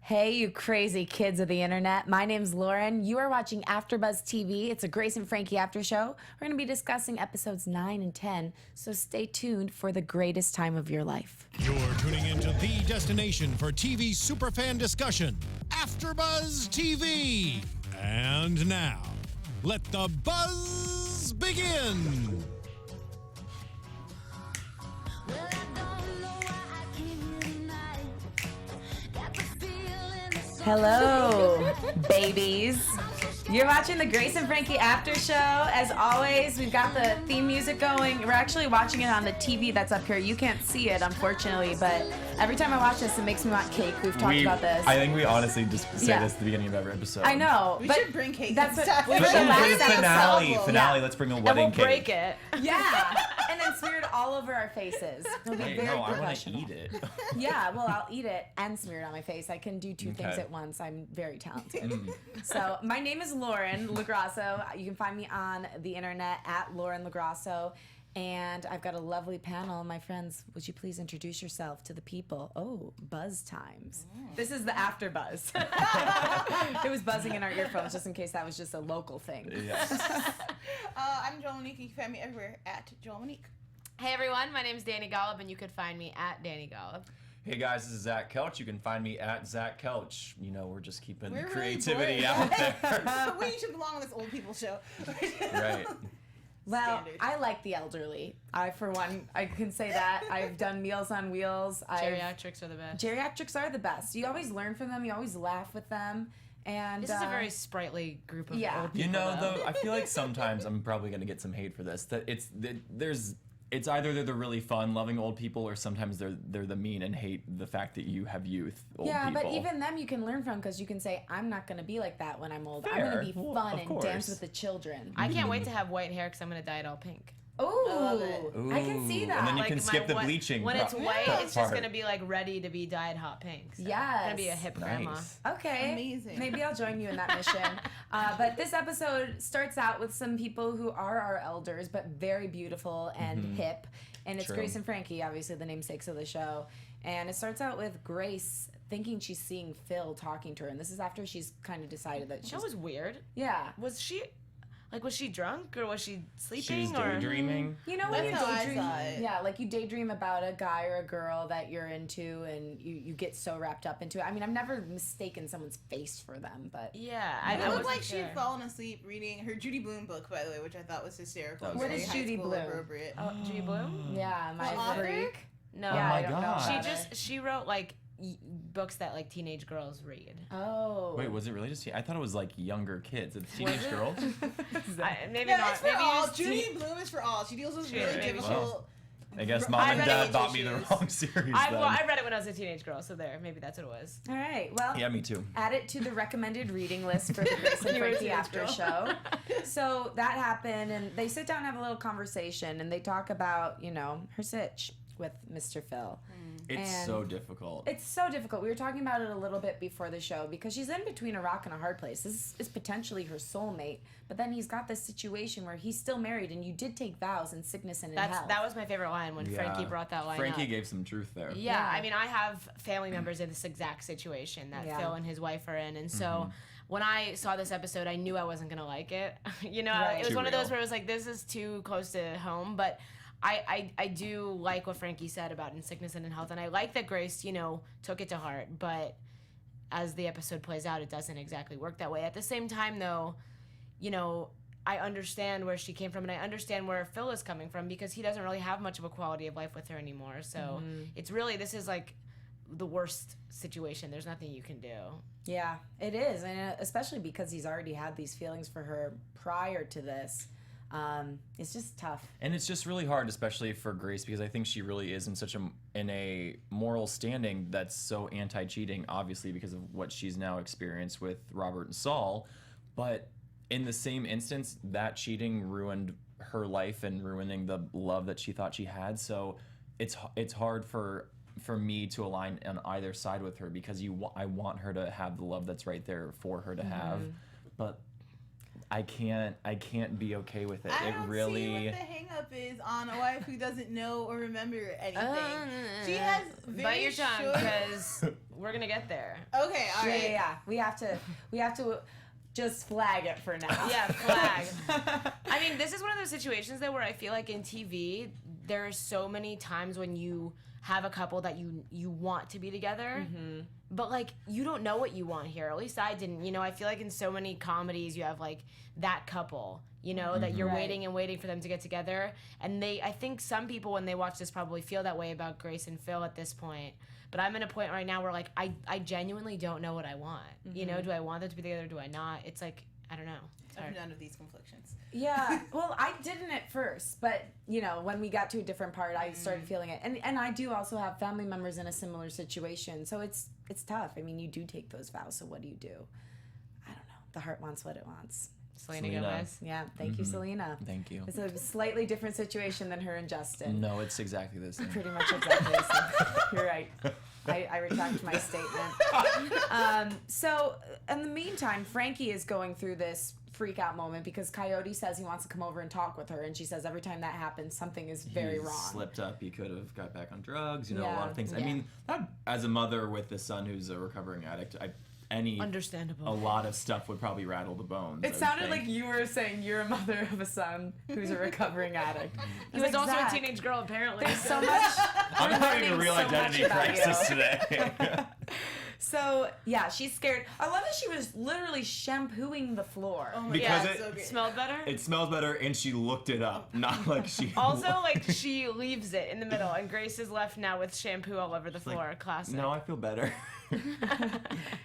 Hey, you crazy kids of the internet. My name's Lauren. You are watching AfterBuzz TV. It's a Grace and Frankie after show. We're going to be discussing episodes 9 and 10, so stay tuned for the greatest time of your life. You're tuning into the destination for TV superfan discussion, AfterBuzz TV. And now, let the buzz begin. Hello, babies. You're watching the Grace and Frankie after show. As always, we've got the theme music going. We're actually watching it on the TV that's up here. You can't see it, unfortunately, but every time I watch this, it makes me want cake. We've talked about this. I think we honestly just say this at the beginning of every episode. I know. We should bring cake. That's and what stuff. we were the last finale. Let's bring a wedding and we'll cake. break it. Yeah, and then smear it all over our faces. It'll be Wait, very no, I want professional. to eat it. Yeah, well, I'll eat it and smear it on my face. I can do two things at once. I'm very talented. So my name is Lauren Lograsso. You can find me on the internet at Lauren Lograsso. And I've got a lovely panel. My friends, would you please introduce yourself to the people? Oh, buzz times. This is the after buzz. It was buzzing in our earphones just in case that was just a local thing. Yeah. I'm Joelle Monique. You can find me everywhere at Joelle Monique. Hey everyone, my name's Dani Golub, and you could find me at Dani Golub. Hey guys, this is Zach Kelch. You can find me at Zach Kelch. You know, we're just keeping We're creativity really out there. We should belong on this old people show. Right. Well, Standard. I like the elderly. For one, I can say that. I've done Meals on Wheels. Geriatrics are the best. Geriatrics are the best. You always learn from them. You always laugh with them. And This is a very sprightly group of yeah. old people. You know, though, I feel like sometimes I'm probably going to get some hate for this. That it's either they're the really fun, loving old people, or sometimes they're the mean and hate the fact that you have youth old yeah, people. but even them you can learn from because you can say, I'm not going to be like that when I'm old. I'm Fair. going to be Well, fun of and course. dance with the children. I can't wait to have white hair because I'm going to dye it all pink. Ooh, it. I can see Ooh, that. and then you Like can my skip the whi- bleaching. When it's white, it's just part. going to be like ready to be dyed hot pink. So Yes. I'm going to be a hip grandma. Nice. Okay. Amazing. Maybe I'll join you in that mission. But this episode starts out with some people who are our elders, but very beautiful and hip. And it's True. Grace and Frankie, obviously the namesakes of the show. And it starts out with Grace thinking she's seeing Phil talking to her. And this is after she's kind of decided that she's... That was weird. Yeah. Was she drunk or was she sleeping? She was or daydreaming. You know when That's you how I daydream, saw it. yeah, like you daydream about a guy or a girl that you're into, and you get so wrapped up into it. I mean, I've never mistaken someone's face for them, but Yeah, It I looked wasn't like she sure. had fallen asleep reading her Judy Blume book, by the way, which I thought was hysterical. What Very is high Judy school Blume? Appropriate. Oh, Judy Bloom? yeah, my The author? freak. No. Yeah, my I don't know God. about She it. she wrote like books that like teenage girls read. Oh. Wait, was it really just? I thought it was like younger kids. It's teenage girls. Maybe No, not. it's for Maybe all. just Judy Blume is for all. She deals with Sure, really maybe. difficult. I guess I mom and read dad age bought me the issues. wrong series. I then. read it when I was a teenage girl, so there. Maybe that's what it was. All right. Well, Yeah, me too. add it to the recommended reading list for the Grace and You were a Frankie teenage after girl. show. So that happened, and they sit down and have a little conversation, and they talk about, her sitch with Mr. Phil. It's And so difficult. It's so difficult. We were talking about it a little bit before the show because she's in between a rock and a hard place. This is potentially her soulmate, but then he's got this situation where he's still married, and you did take vows in sickness and in health. That was my favorite line when Frankie brought that line Frankie up. gave some truth there. Yeah, Yeah. I mean, I have family members in this exact situation that Yeah. Phil and his wife are in, and so when I saw this episode, I knew I wasn't gonna like it. Right. It was Too one of those real. where it was like, this is too close to home, but I do like what Frankie said about in sickness and in health, and I like that Grace, took it to heart, but as the episode plays out, it doesn't exactly work that way. At the same time, though, I understand where she came from, and I understand where Phil is coming from because he doesn't really have much of a quality of life with her anymore. So it's really, this is like the worst situation. There's nothing you can do. Yeah, it is, and especially because he's already had these feelings for her prior to this. It's just tough. And it's just really hard, especially for Grace, because I think she really is in a moral standing that's so anti-cheating, obviously because of what she's now experienced with Robert and Saul. But in the same instance, that cheating ruined her life and ruining the love that she thought she had. So it's hard for me to align on either side with her because I want her to have the love that's right there for her to have, but I can't be okay with it. I It don't really. see what the hang up is on a wife who doesn't know or remember anything. She has very Bite your tongue, short... because We're gonna get there. Okay, all right. Yeah. We have to just flag it for now. Yeah, flag. I mean, this is one of those situations though where I feel like in TV, there are so many times when you have a couple that you want to be together, but like you don't know what you want here. At least I didn't. You know, I feel like in so many comedies you have like that couple, you know, that you're waiting and waiting for them to get together. And I think some people when they watch this probably feel that way about Grace and Phil at this point. But I'm in a point right now where like I genuinely don't know what I want. You know, do I want them to be together? Do I not? It's like I don't know. I have none of these conflictions. Yeah, well, I didn't at first, but, you know, when we got to a different part, I started feeling it. And I do also have family members in a similar situation, so it's tough. I mean, you do take those vows, so what do you do? I don't know. The heart wants what it wants. Selena Gomez. Yeah, thank you, Selena. Thank you. It's a slightly different situation than her and Justin. No, it's exactly the same. Pretty much exactly the same. You're right. I retract my statement. So, in the meantime, Frankie is going through this freak out moment because Coyote says he wants to come over and talk with her, and she says every time that happens, something is very wrong. Slipped up. He could have got back on drugs. You know, a Yeah. lot of things. I mean, as a mother with a son who's a recovering addict, Understandable. a lot of stuff would probably rattle the bones. It sounded like you were saying you're a mother of a son who's a recovering addict. He was also a teenage girl, apparently. There's so much. I'm having a real so much identity about crisis you. today. So, yeah, she's scared. I love that she was literally shampooing the floor. Oh my Because God, it- so great. Smelled better? It smells better, and she looked it up. Not like she. Also, like, she leaves it in the middle, and Grace is left now with shampoo all over the floor. Classic. No, I feel better.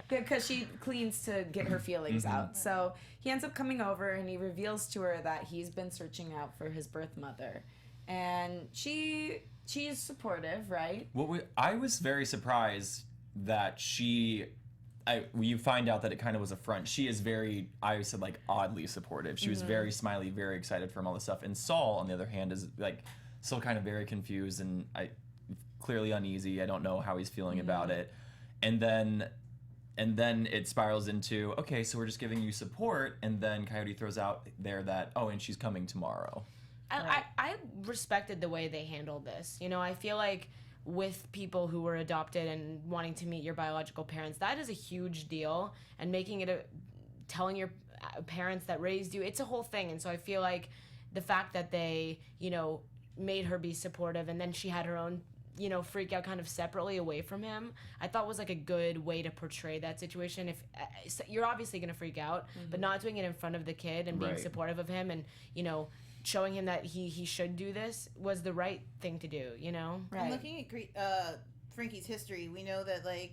Because she cleans to get her feelings out. So he ends up coming over and he reveals to her that he's been searching out for his birth mother. And she is supportive, right? I was very surprised that you find out that it kind of was a front. She is very, I said, like, oddly supportive. She was very smiley, very excited from all this stuff. And Saul, on the other hand, is like still kind of very confused and clearly uneasy. I don't know how he's feeling about it. And then it spirals into, okay, so we're just giving you support. And then Coyote throws out there that, oh, and she's coming tomorrow. I respected the way they handled this. You know, I feel like with people who were adopted and wanting to meet your biological parents, that is a huge deal. And making it telling your parents that raised you, it's a whole thing. And so I feel like the fact that they, you know, made her be supportive and then she had her own, you know, freak out kind of separately away from him, I thought was like a good way to portray that situation. If you're obviously going to freak out, but not doing it in front of the kid and being supportive of him and, you know, showing him that he should do this was the right thing to do, you know? Right. And looking at Frankie's history, we know that, like,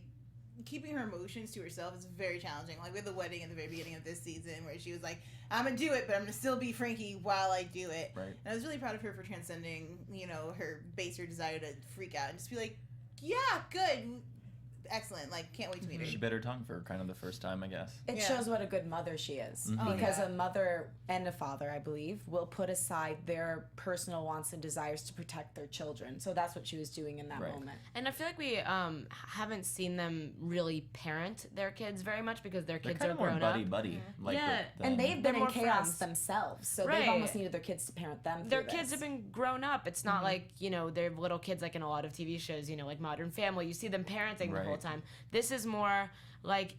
keeping her emotions to herself is very challenging. Like, with the wedding at the very beginning of this season, where she was like, I'm gonna do it, but I'm gonna still be Frankie while I do it. Right. And I was really proud of her for transcending, you know, her baser desire to freak out and just be like, yeah, good. Excellent. Like, can't wait to meet her. She bit her tongue for kind of the first time, I guess. It Yeah. shows what a good mother she is. Because a mother and a father, I believe, will put aside their personal wants and desires to protect their children. So that's what she was doing in that moment. And I feel like we haven't seen them really parent their kids very much because their They're kids kind are of more grown buddy-buddy. up. Like Yeah. with them. And they've They're been in more chaos friends. themselves. So Right. they've almost needed their kids to parent them through Their this. kids have been grown up. It's not like, you know, they're little kids like in a lot of TV shows, you know, like Modern Family. You see them parenting the whole Right. time. This is more like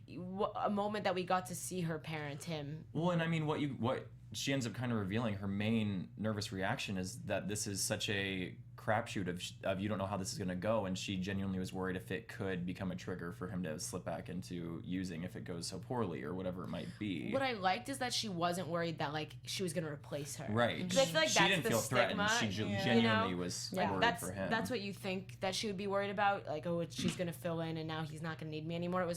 a moment that we got to see her parent him. Well, and I mean, what she ends up kind of revealing, her main nervous reaction is that this is such a crapshoot of you don't know how this is going to go, and she genuinely was worried if it could become a trigger for him to slip back into using if it goes so poorly or whatever it might be. What I liked is that she wasn't worried that like she was gonna replace her. Right. Because I feel like she that's didn't the feel stigma. threatened. She Yeah. genuinely You know? was Yeah. worried That's for him. that's what you think that she would be worried about. Like, oh, she's gonna fill in, and now he's not gonna need me anymore. It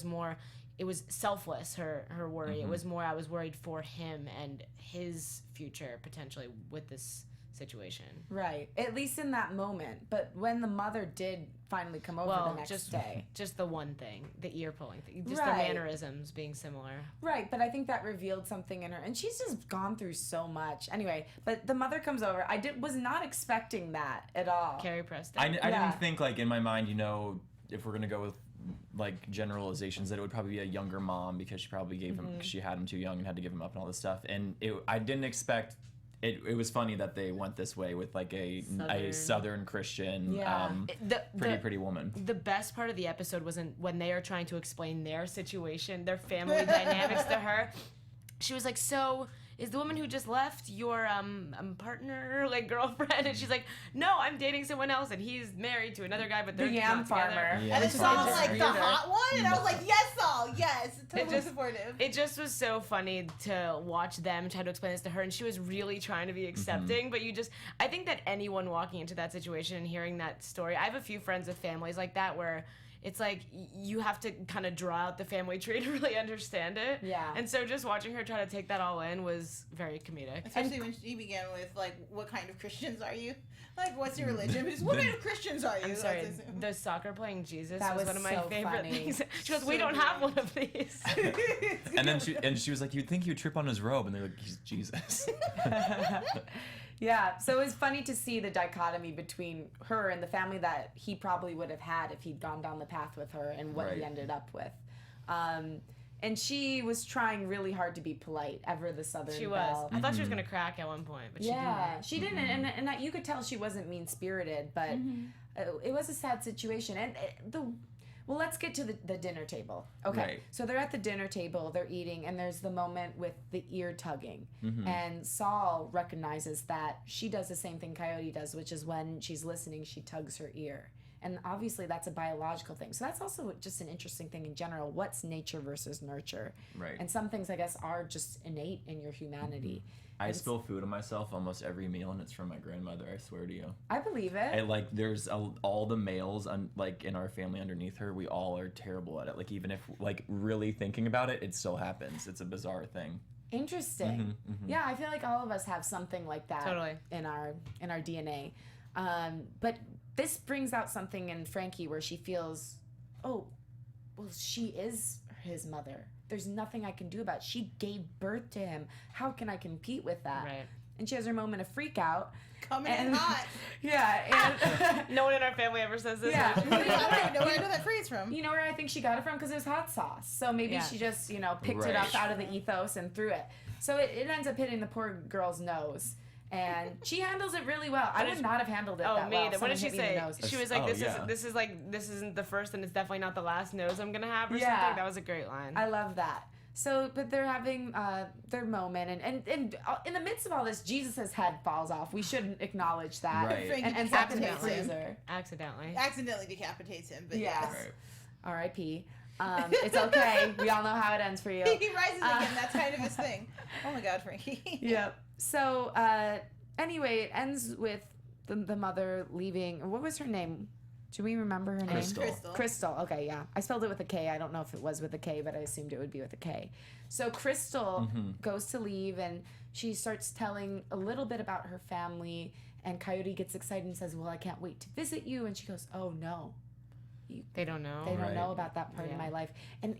was selfless. Her worry. It was more. I was worried for him and his future potentially with this situation. Right. At least in that moment. But when the mother did finally come over the next day. Just the one thing, the ear pulling thing, just Right. their mannerisms being similar. Right, but I think that revealed something in her. And she's just gone through so much. Anyway, but the mother comes over. I was not expecting that at all. Carrie Preston. I Yeah. didn't think, like, in my mind, you know, if we're gonna go with like generalizations, that it would probably be a younger mom because she probably gave him, because she had him too young and had to give him up and all this stuff. And I didn't expect it was funny that they went this way with like a Southern Christian, pretty woman. The best part of the episode wasn't when they are trying to explain their situation, their family dynamics to her. She was like, so is the woman who just left your partner, like girlfriend? And she's like, no, I'm dating someone else, and he's married to another guy, but they're the yam farmer. Yeah, and then Saul's like the hot one, and I was like, yes, Saul, yes, totally supportive. It just was so funny to watch them try to explain this to her, and she was really trying to be accepting. But I think that anyone walking into that situation and hearing that story, I have a few friends with families like that where it's like you have to kind of draw out the family tree to really understand it. Yeah. And so just watching her try to take that all in was very comedic. Especially when she began with, like, what kind of Christians are you? Like, what's your religion? Because what kind of Christians are you? I'm sorry, the soccer playing Jesus that was one of my so favorite funny. things. She goes, we don't have one of these. And then she was like, you'd think you'd trip on his robe, and they're like, he's Jesus. Yeah, so it was funny to see the dichotomy between her and the family that he probably would have had if he'd gone down the path with her and what he ended up with. And she was trying really hard to be polite, ever the Southern She belle. was. I thought she was going to crack at one point, but she didn't. She didn't, and you could tell she wasn't mean-spirited, but it was a sad situation. And well, let's get to the dinner table. Okay, Right. So they're at the dinner table, they're eating, and there's the moment with the ear tugging. And Saul recognizes that she does the same thing Coyote does, which is when she's listening, she tugs her ear. And obviously that's a biological thing. So that's also just an interesting thing in general. What's nature versus nurture? Right. And some things, I guess, are just innate in your humanity. I spill food on myself almost every meal, and it's from my grandmother. I swear to you. I believe it. And like, there's all the males like in our family underneath her. We all are terrible at it. Like, even if like really thinking about it, it still happens. It's a bizarre thing. Interesting. Yeah, I feel like all of us have something like that Totally. in our DNA. But this brings out something in Frankie where she feels, oh, well, she is his mother. There's nothing I can do about it. She gave birth to him. How can I compete with that? Right. And she has her moment of freak out. Coming in hot. Yeah. And No one in our family ever says this. yeah. I don't know where I know that phrase from. You know where I think she got it from? Because it was hot sauce. So maybe she just, picked it up out of the ethos and threw it. So it ends up hitting the poor girl's nose. And she handles it really well. I would not have handled it that well. What did she say? She was like, this isn't the first and it's definitely not the last nose I'm going to have or something. That was a great line. I love that. So, but they're having their moment, and in the midst of all this, Jesus' head falls off. We shouldn't acknowledge that. Right. And ends up in the freezer. Accidentally decapitates him, but yes. Right. R.I.P. It's okay. We all know how it ends for you. He rises again. That's kind of his thing. Oh my God, Frankie. Yep. So, anyway, it ends with the mother leaving. What was her name? Do we remember her name? Crystal. Okay, yeah. I spelled it with a K. I don't know if it was with a K, but I assumed it would be with a K. So Crystal goes to leave, and she starts telling a little bit about her family, and Coyote gets excited and says, well, I can't wait to visit you. And she goes, oh, no. They don't know. They don't know about that part of my life. And,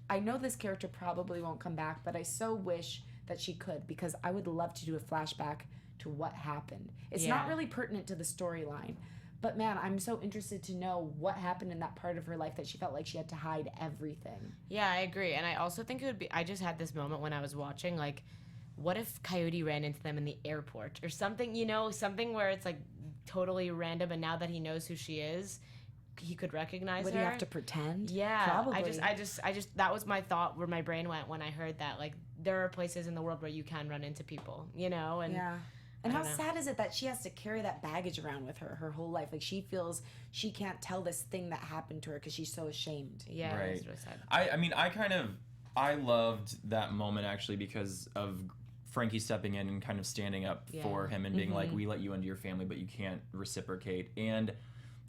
I know this character probably won't come back, but I so wish that she could, because I would love to do a flashback to what happened. It's not really pertinent to the storyline. But man, I'm so interested to know what happened in that part of her life that she felt like she had to hide everything. Yeah, I agree. And I also think it would be, I just had this moment when I was watching, like, what if Coyote ran into them in the airport or something, something where it's like totally random, and now that he knows who she is, he could recognize her. Would he have to pretend? Yeah. Probably. I just that was my thought where my brain went when I heard that. Like, there are places in the world where you can run into people, and yeah. And how sad is it that she has to carry that baggage around with her whole life? Like, she feels she can't tell this thing that happened to her because she's so ashamed. Yeah, right. It's really sad. I loved that moment actually because of Frankie stepping in and kind of standing up for him and being like, we let you into your family, but you can't reciprocate. And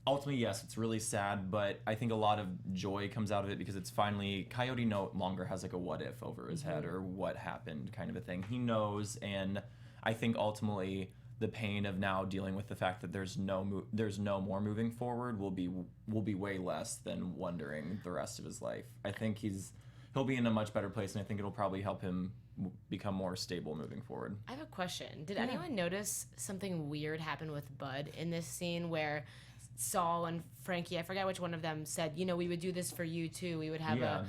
ultimately, yes, it's really sad, but I think a lot of joy comes out of it because it's finally, Coyote no longer has like a what if over his head or what happened kind of a thing. He knows, and I think ultimately the pain of now dealing with the fact that there's no more moving forward will be way less than wondering the rest of his life. I think he'll be in a much better place, and I think it'll probably help him become more stable moving forward. I have a question. Did anyone notice something weird happen with Bud in this scene where Saul and Frankie, I forgot which one of them, said, we would do this for you too. We would have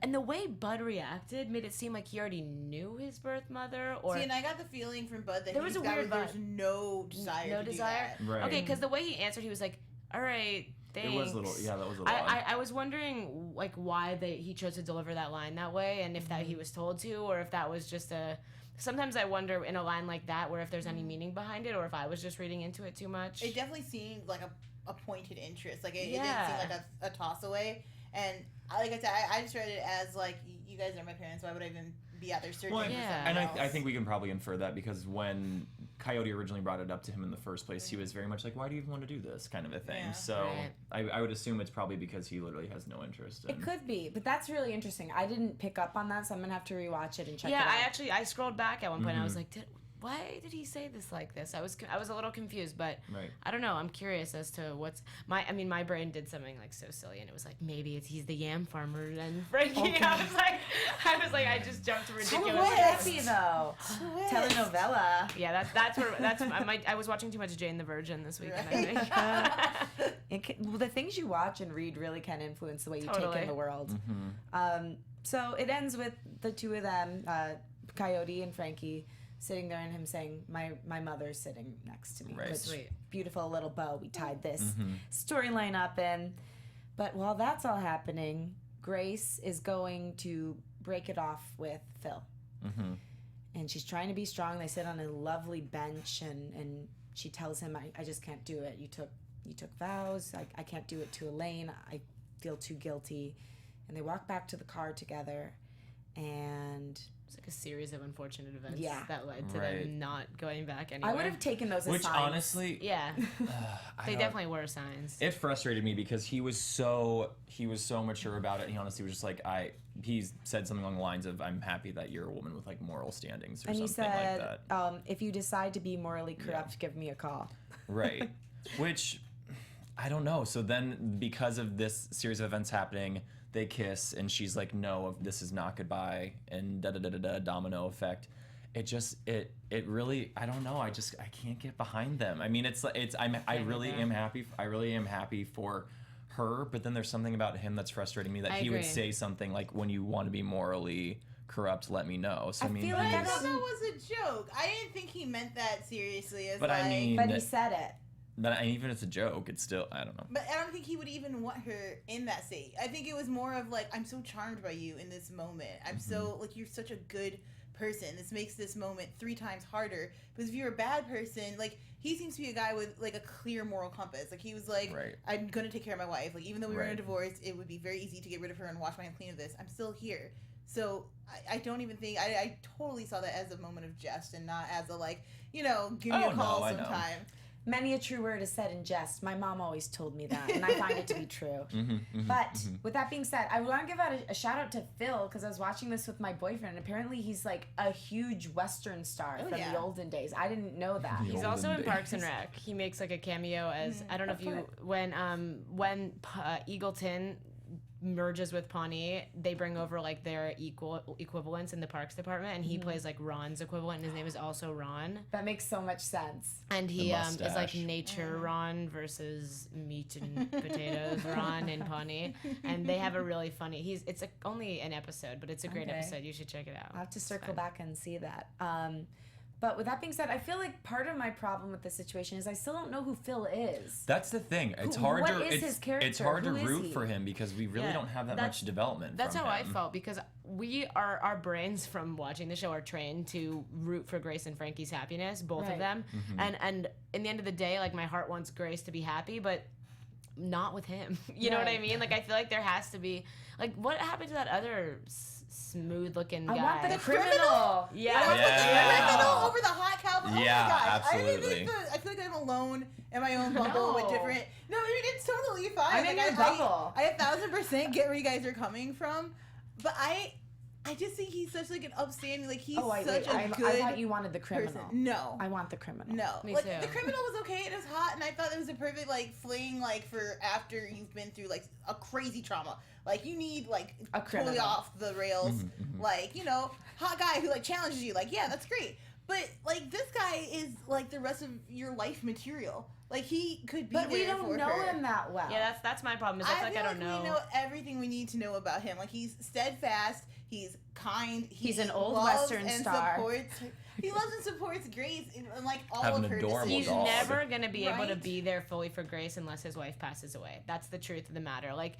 And the way Bud reacted made it seem like he already knew his birth mother. Or See, and I got the feeling from Bud that there was a weird there's vibe. no desire No to desire? do that. Right. Okay, because the way he answered, he was like, all right, thanks. It was a little, yeah, that was a little odd. I was wondering like why he chose to deliver that line that way, and if that he was told to, or if that was just a. Sometimes I wonder in a line like that where if there's any meaning behind it, or if I was just reading into it too much. It definitely seemed like a pointed interest. Like it didn't seem like a toss away. And like I said, I just read it as like, you guys are my parents. Why would I even be out there searching for something And else? I think we can probably infer that because when Coyote originally brought it up to him in the first place, he was very much like, why do you even want to do this kind of a thing? Yeah. So I would assume it's probably because he literally has no interest in It could be, but that's really interesting. I didn't pick up on that, so I'm going to have to rewatch it and check it out. I scrolled back at one point and I was like, why did he say this like this? I was a little confused, but I don't know. I'm curious as to what's my brain did something like so silly, and it was like maybe he's the yam farmer and Frankie. Okay. I was like I just jumped to ridiculous. How would that be though? Telenovela. Yeah, I was watching too much Jane the Virgin this weekend. I think. Well, the things you watch and read really can influence the way you take in the world. So it ends with the two of them, Coyote and Frankie, sitting there and him saying, my mother's sitting next to me. Right. Which Sweet. beautiful little bow we tied this storyline up in. But while that's all happening, Grace is going to break it off with Phil. And she's trying to be strong. They sit on a lovely bench and she tells him, I just can't do it. You took vows. I can't do it to Elaine. I feel too guilty. And they walk back to the car together, and It's like a series of unfortunate events that led to Right. them not going back anywhere. I would have taken those as Which signs. honestly, Yeah, I they don't- definitely were signs. It frustrated me because he was so mature about it. He honestly was just like he said something along the lines of, "I'm happy that you're a woman with like moral standings" or And he something said, like that. if you decide to be morally corrupt, give me a call. Right. Which I don't know. So then because of this series of events happening, they kiss and she's like, "No, this is not goodbye," and domino effect. It really, I don't know. I can't get behind them. I mean, I really am happy for her, but then there's something about him that's frustrating me that I he would agree. say something like, "When you want to be morally corrupt, let me know." So I mean, feel like I I thought don't- that was a joke. I didn't think he meant that seriously. As But like, I mean, But he said it. but even if it's a joke, it's still, I don't know. But I don't think he would even want her in that state. I think it was more of like, I'm so charmed by you in this moment. I'm so, like, you're such a good person. This makes this moment 3 times harder. Because if you're a bad person, like, he seems to be a guy with, like, a clear moral compass. Like, he was like, Right. I'm going to take care of my wife. Like, even though we were in a Right. divorce, it would be very easy to get rid of her and wash my hands clean of this. I'm still here. So I don't even think, I totally saw that as a moment of jest and not as a, like, give me Oh, a call no, I know. sometime. Many a true word is said in jest. My mom always told me that, and I find it to be true. But with that being said, I want to give out a shout out to Phil, because I was watching this with my boyfriend, and apparently he's like a huge Western star from the olden days. I didn't know that. He's also in Parks and Rec. He makes like a cameo as I don't know if you when Eagleton merges with Pawnee, they bring over like their equivalents in the Parks Department, and he plays like Ron's equivalent, and his name is also Ron. That makes so much sense. And he is like mustache. nature Ron versus meat and potatoes Ron in Pawnee, and they have a really funny. It's only an episode, but it's a great Okay. episode. You should check it out. I'll have to It's circle fun. back and see that. But with that being said, I feel like part of my problem with this situation is I still don't know who Phil is. That's the thing. It's Who- hard what to is his character? it's hard to Who is root he? for him because we really Yeah, don't have that that's- much development. That's from how I him. felt, because our brains from watching the show are trained to root for Grace and Frankie's happiness, both Right. of them. Mm-hmm. And in the end of the day, like my heart wants Grace to be happy, but not with him. You know what I Right. mean? Like I feel like there has to be like what happened to that other smooth looking guy? I want the criminal? criminal. Yeah. I was Yeah. criminal over the hot cow. Oh Yeah, my gosh. absolutely. I feel like I'm alone in my own bubble with No. different. No, I mean, it's totally fine. I'm in Like, your bubble. I 1,000% get where you guys are coming from, but I just think he's such like an upstanding. Like he's I such a good I thought you wanted the criminal. person. No. I want the criminal. No, Me like too. the criminal was okay and it was hot, and I thought it was a perfect like fling like for after you've been through like a crazy trauma. Like you need like A totally criminal. off the rails, like hot guy who like challenges you. Like yeah, that's great. But like this guy is like the rest of your life material. Like, he could be But we there don't for know her. him that well. Yeah, that's my problem. Is I feel like I don't know. We know everything we need to know about him. Like, he's steadfast. He's kind. He's an old loves Western and star. He loves and supports Grace and like all Have of an her adorable decisions. He's dog. never gonna be able to Right? be there fully for Grace unless his wife passes away. That's the truth of the matter. Like,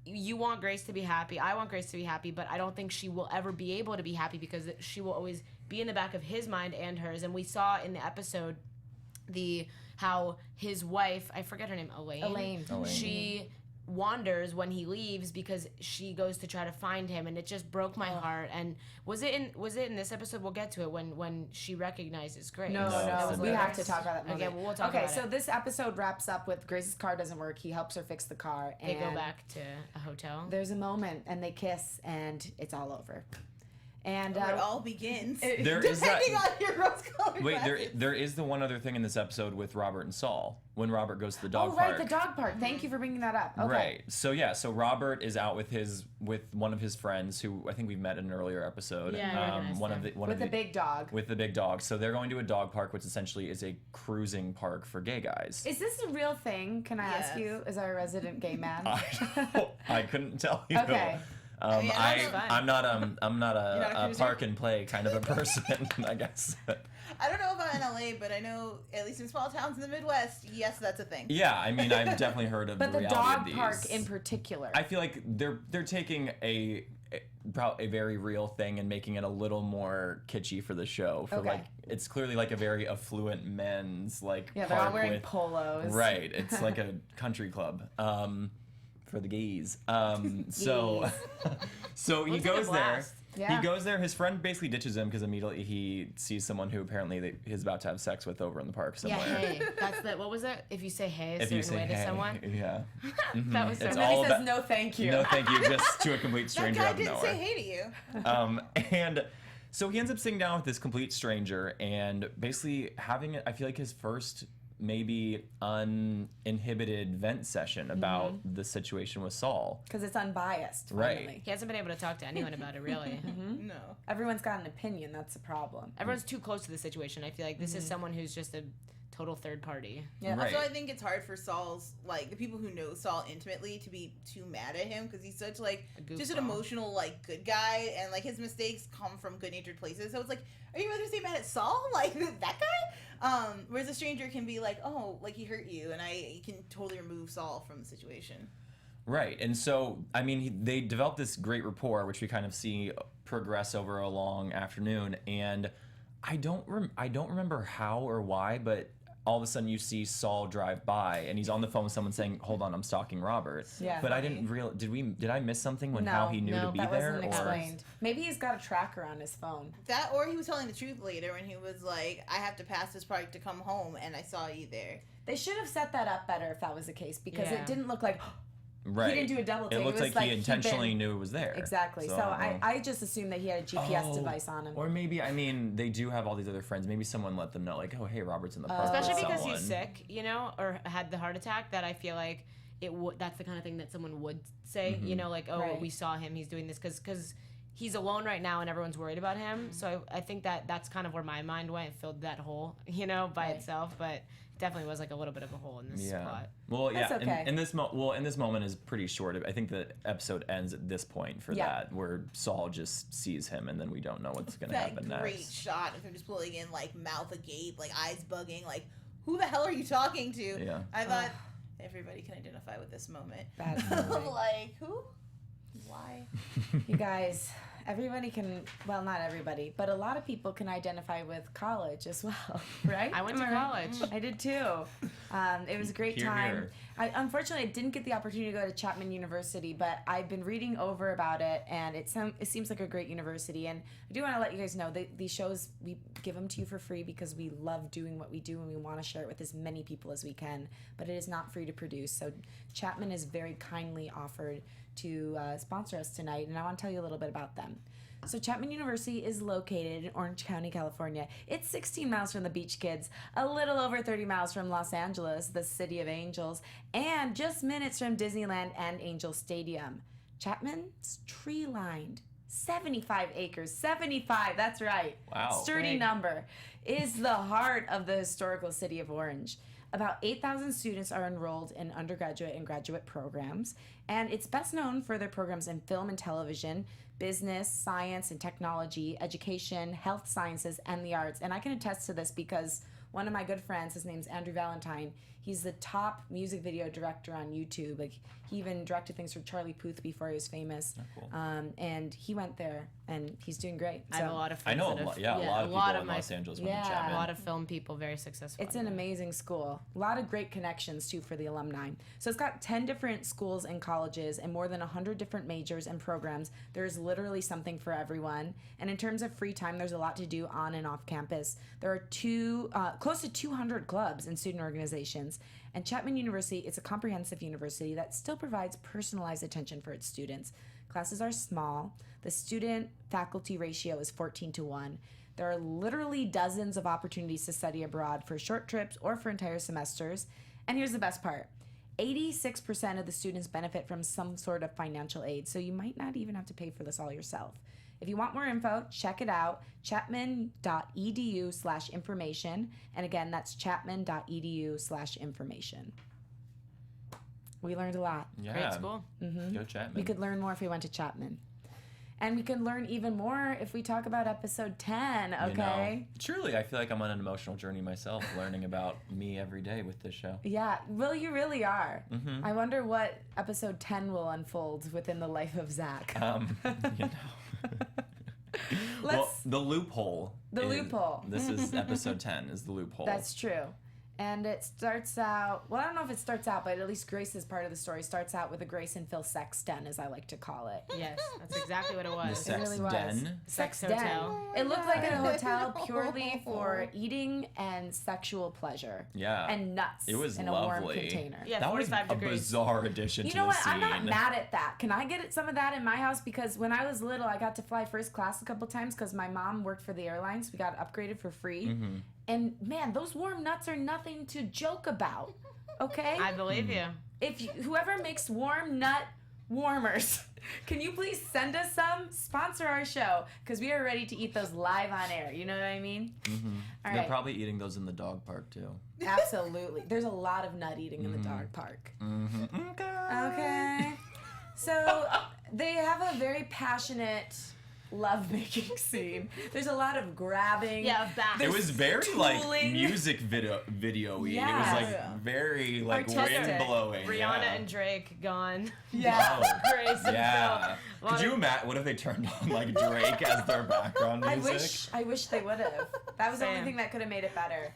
you want Grace to be happy. I want Grace to be happy, but I don't think she will ever be able to be happy because she will always be in the back of his mind and hers. And we saw in the episode how his wife, I forget her name, Elaine. She wanders when he leaves because she goes to try to find him, and it just broke my heart. And was it in this episode? We'll get to it when she recognizes Grace. No, we have to talk about that moment. Okay, well, we'll talk about it. Okay, so this episode wraps up with Grace's car doesn't work. He helps her fix the car. And They go back to a hotel. There's a moment, and they kiss, and it's all over. And It all begins. There is that. Depending on your rose-colored Wait, glasses. there is the one other thing in this episode with Robert and Saul when Robert goes to the dog oh, park. right, the dog park. Thank you for bringing that up. Okay. Right. So Robert is out with one of his friends who I think we've met in an earlier episode. Yeah, I recognize one them. of the one With of the the big dog. with the big dog. So they're going to a dog park, which essentially is a cruising park for gay guys. Is this a real thing? Can I ask Yes. you, as our resident gay man? I couldn't tell you. Okay. mean, I don't I'm not a not a cruiser? park and play kind of a person, I guess. I don't know about in LA, but I know at least in small towns in the Midwest, yes, that's a thing. Yeah, I mean, I've definitely heard of But the the reality dog of these. park in particular. I feel like they're taking a very real thing and making it a little more kitschy for the show. For Okay. like, it's clearly like a very affluent men's like yeah, they're all park wearing with, polos. right. It's like a country club for the gays. So so he Looks like a goes there. blast. Yeah. He goes there. His friend basically ditches him because immediately he sees someone who apparently he's about to have sex with over in the park Yeah, somewhere. hey. That's the, what was it? If you say hey a If you certain say way hey, to someone. yeah. That was so It's And then he all says, about- no thank you. No, thank you, just to a complete That stranger guy out of didn't nowhere. say hey to you. And so he ends up sitting down with this complete stranger and basically having, I feel like, his first maybe uninhibited vent session about the situation with Saul. Because it's unbiased. Right. Finally. He hasn't been able to talk to anyone about it, really. No. Everyone's got an opinion. That's the problem. Everyone's too close to the situation. I feel like this is someone who's just a total third party. Yeah. Right. Also, I think it's hard for Saul's, like, the people who know Saul intimately to be too mad at him because he's such, like, A goofball. just an emotional, like, good guy, and, like, his mistakes come from good-natured places. So it's like, are you rather stay mad at Saul? Like, that guy? Whereas a stranger can be like, oh, like, he hurt you, and you can totally remove Saul from the situation. Right. And so, I mean, they developed this great rapport, which we kind of see progress over a long afternoon. And I don't remember how or why, but all of a sudden you see Saul drive by and he's on the phone with someone saying, "Hold on, I'm stalking Robert." Yeah. But I didn't did I miss something when No, how he knew no, to be That there? wasn't explained. Maybe he's got a tracker on his phone. That, or he was telling the truth later when he was like, I have to pass this park to come home, and I saw you there. They should have set that up better if that was the case because Yeah. it didn't look like Right. he didn't do a double take. It looks was like he he'd intentionally been- knew it was there. Exactly. So I don't know. I just assumed that he had a GPS device on him. Or maybe, I mean, they do have all these other friends. Maybe someone let them know, like, oh, hey, Robert's in the park. Especially with because someone. he's sick, you know, or had the heart attack, that I feel like that's the kind of thing that someone would say, you know, like, oh, Right. we saw him, he's doing this, because he's alone right now and everyone's worried about him. So I think that's kind of where my mind went. It filled that hole, you know, by Right. itself, but definitely was like a little bit of a hole in this Yeah. plot. Well, yeah. That's okay. And this moment is pretty short. I think the episode ends at this point for Yeah. that, where Saul just sees him, and then we don't know what's going to That happen great next. shot of him just pulling in, like, mouth agape, like, eyes bugging, like, who the hell are you talking to? Yeah. I thought everybody can identify with this moment. Bad Of, movie. like, who? Why? You guys, everybody can, well, not everybody, but a lot of people can identify with college as well, right? I went to Am right? college. I did too. It was a great Hear, time. hear. Unfortunately, I didn't get the opportunity to go to Chapman University, but I've been reading over about it, and it seems like a great university. And I do want to let you guys know that these shows, we give them to you for free because we love doing what we do, and we want to share it with as many people as we can. But it is not free to produce. So Chapman is very kindly offered to sponsor us tonight, and I want to tell you a little bit about them. So Chapman University is located in Orange County, California. It's 16 miles from the beach, kids, a little over 30 miles from Los Angeles, the city of angels, and just minutes from Disneyland and Angel Stadium. Chapman's tree-lined, 75 acres, 75, that's right. Wow. Sturdy Big. number, is the heart of the historical city of Orange. About 8,000 students are enrolled in undergraduate and graduate programs, and it's best known for their programs in film and television, business, science and technology, education, health sciences, and the arts. And I can attest to this because one of my good friends, his name's Andrew Valentine, he's the top music video director on YouTube. Like, he even directed things for Charlie Puth before he was famous. Oh, cool. And he went there, and he's doing great. I have a lot of friends. I know a lot of people in Los Angeles went to Chapman. A lot of film people, very successful. It's an amazing school. A lot of great connections, too, for the alumni. So it's got 10 different schools and colleges and more than 100 different majors and programs. There's literally something for everyone. And in terms of free time, there's a lot to do on and off campus. There are close to 200 clubs and student organizations. And Chapman University, it's a comprehensive university that still provides personalized attention for its students. Classes are small. The student-faculty ratio is 14-1. There are literally dozens of opportunities to study abroad for short trips or for entire semesters. And here's the best part. 86% of the students benefit from some sort of financial aid, so you might not even have to pay for this all yourself. If you want more info, check it out, chapman.edu/information. And again, that's chapman.edu/information. We learned a lot. Yeah. Great school. Go Chapman. We could learn more if we went to Chapman. And we could learn even more if we talk about episode 10, okay? You know, truly, I feel like I'm on an emotional journey myself, learning about me every day with this show. Yeah, well, you really are. I wonder what episode 10 will unfold within the life of Zach. You know. Well, the loophole. Loophole. This is episode 10, is the loophole. That's true. And it starts out, well, I don't know if it starts out, but at least Grace's part of the story starts out with a Grace and Phil sex den, as I like to call it. Yes, that's exactly what it was. The sex really was. den? Sex den. hotel. It looked like a hotel purely for eating and sexual pleasure. Yeah. And nuts It was in lovely. a warm container. Yeah, that was 45 a degrees. bizarre addition You to know the what? scene. I'm not mad at that. Can I get some of that in my house? Because when I was little, I got to fly first class a couple times because my mom worked for the airlines. We got upgraded for free. And man, those warm nuts are nothing to joke about. Okay? I believe you. If whoever makes warm nut warmers, can you please send us some? Sponsor our show, because we are ready to eat those live on air. You know what I mean? All They're right. probably eating those in the dog park, too. Absolutely. There's a lot of nut eating in the dog park. Okay. So they have a very passionate love-making scene. There's a lot of grabbing. Yeah, back. It was very like tooling. music video-y. Yeah. It was like very like Artistic. wind blowing. Rihanna and Drake gone. Yeah. Grace and Yeah. Phil. Could you imagine? What if they turned on like Drake as their background music? I wish they would have. That was the only Same. thing that could have made it better.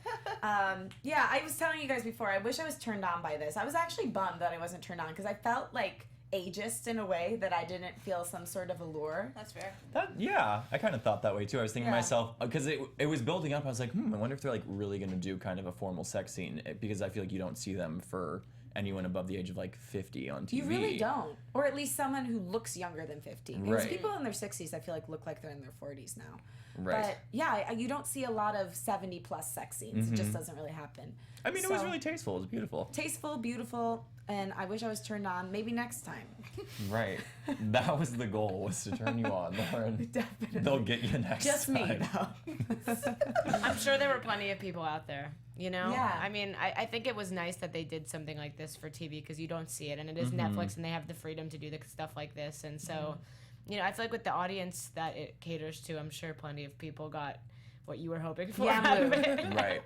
Yeah, I was telling you guys before, I wish I was turned on by this. I was actually bummed that I wasn't turned on because I felt like ageist in a way that I didn't feel some sort of allure. That's fair. Yeah, I kind of thought that way too. I was thinking to Yeah. myself, because it was building up. I was like, I wonder if they're like really gonna do kind of a formal sex scene, because I feel like you don't see them for anyone above the age of like 50 on TV. You really don't. Or at least someone who looks younger than 50. Because Right. people in their 60s, I feel like, look like they're in their 40s now. Right. But yeah, you don't see a lot of 70-plus sex scenes. It just doesn't really happen. I mean, it was So, really tasteful. It was beautiful. tasteful, beautiful, and I wish I was turned on. Maybe next time. Right. That was the goal, was to turn you on, Lauren. Definitely. They'll get you next Just me, time. though. I'm sure there were plenty of people out there, you know? Yeah. I mean, I think it was nice that they did something like this for TV because you don't see it. And it is Netflix and they have the freedom to do the stuff like this. And so, you know, I feel like with the audience that it caters to, I'm sure plenty of people got what you were hoping for Yeah, out of it. Right.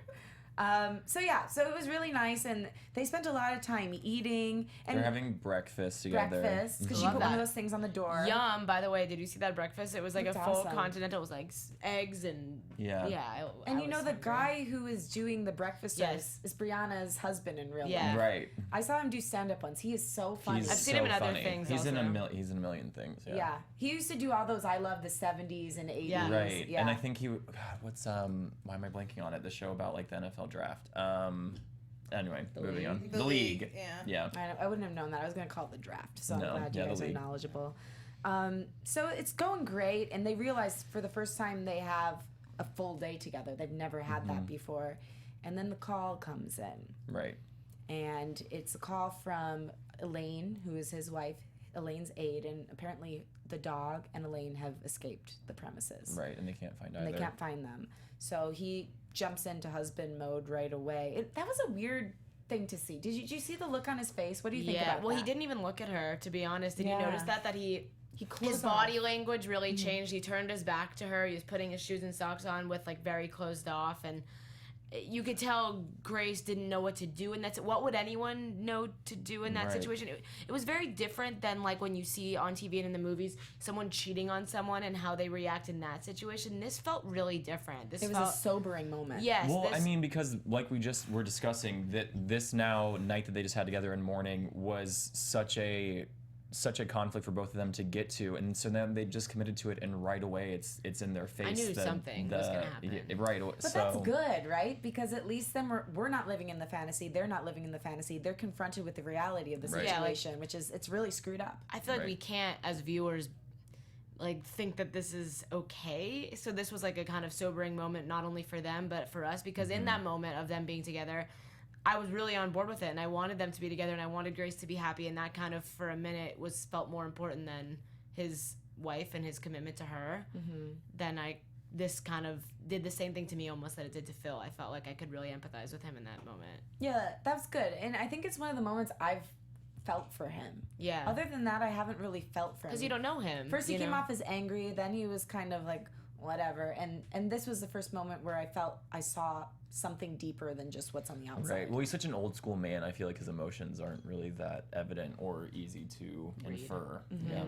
So it was really nice, and they spent a lot of time eating and They're having breakfast together. breakfast because she Love put one that. of those things on the door. Yum, by the way, did you see that breakfast? It was like Looked a full awesome. continental. It was like eggs and Yeah. And I you know was the hungry. guy who is doing the breakfast Yes. is Brianna's husband in real Yeah. life. Right. I saw him do stand-up once. He is so funny. He's I've seen so him in other funny. things He's in also. he's in a million things. Yeah. Yeah, he used to do all those I love the 70s and 80s. Yeah. Right. Yeah. And I think God, what's why am I blanking on it? The show about like the NFL draft. Anyway, moving on. The The League, League. yeah. I wouldn't have known that. I was going to call it the draft. So No, I'm glad you yeah, the guys are league. knowledgeable. So it's going great, and they realize for the first time they have a full day together. They've never had that before. And then the call comes in. Right. And it's a call from Elaine, who is his wife, Elaine's aide, and apparently the dog and Elaine have escaped the premises. Right. And they can't find And either. they can't find them. So he jumps into husband mode right away. That was a weird thing to see. Did you see the look on his face? What do you think about well, that? he didn't even look at her, to be honest. Did you notice that He his body language really changed. He turned his back to her. He was putting his shoes and socks on with like very closed off, and you could tell Grace didn't know what to do. And what would anyone know to do in that situation? It was very different than like when you see on TV and in the movies someone cheating on someone and how they react in that situation. This felt really different. It was a sobering moment. Yes. Well, I mean, because like we just were discussing, that this night that they just had together in mourning was such a conflict for both of them to get to, and so then they just committed to it, and right away it's in their face. I knew something was gonna happen. Right. But that's good, right? Because at least then we're not living in the fantasy. They're not living in the fantasy. They're confronted with the reality of the situation, which is it's really screwed up. I feel like we can't, as viewers, like think that this is okay. So this was like a kind of sobering moment, not only for them but for us, because in that moment of them being together, I was really on board with it, and I wanted them to be together, and I wanted Grace to be happy, and that kind of, for a minute, felt more important than his wife and his commitment to her. Then this kind of did the same thing to me almost that it did to Phil. I felt like I could really empathize with him in that moment. Yeah, that's good, and I think it's one of the moments I've felt for him. Yeah. Other than that, I haven't really felt for him. Because you don't know him. First he came off as angry, then he was kind of like, whatever, and this was the first moment where I felt I saw something deeper than just what's on the outside. Right. Well, he's such an old school man. I feel like his emotions aren't really that evident or easy to infer. Yeah.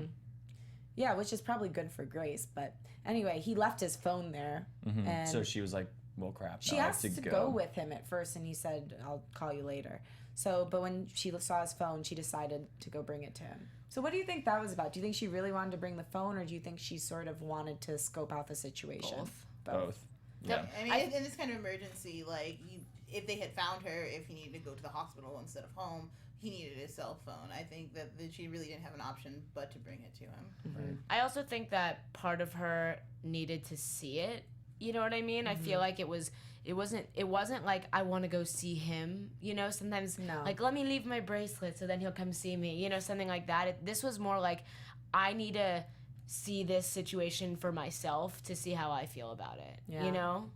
Yeah, which is probably good for Grace. But anyway, he left his phone there, and So she was like, "Well, crap." she asked to go with him at first, and he said, "I'll call you later." So, but when she saw his phone, she decided to go bring it to him. So what do you think that was about? Do you think she really wanted to bring the phone, or do you think she sort of wanted to scope out the situation? Both. Yeah. I mean, in this kind of emergency, like, if they had found her, if he needed to go to the hospital instead of home, he needed his cell phone. I think that she really didn't have an option but to bring it to him. Right. I also think that part of her needed to see it. You know what I mean? I feel like it wasn't like I want to go see him, you know, sometimes like let me leave my bracelet so then he'll come see me, you know, something like that. This was more like I need to see this situation for myself to see how I feel about it, you know?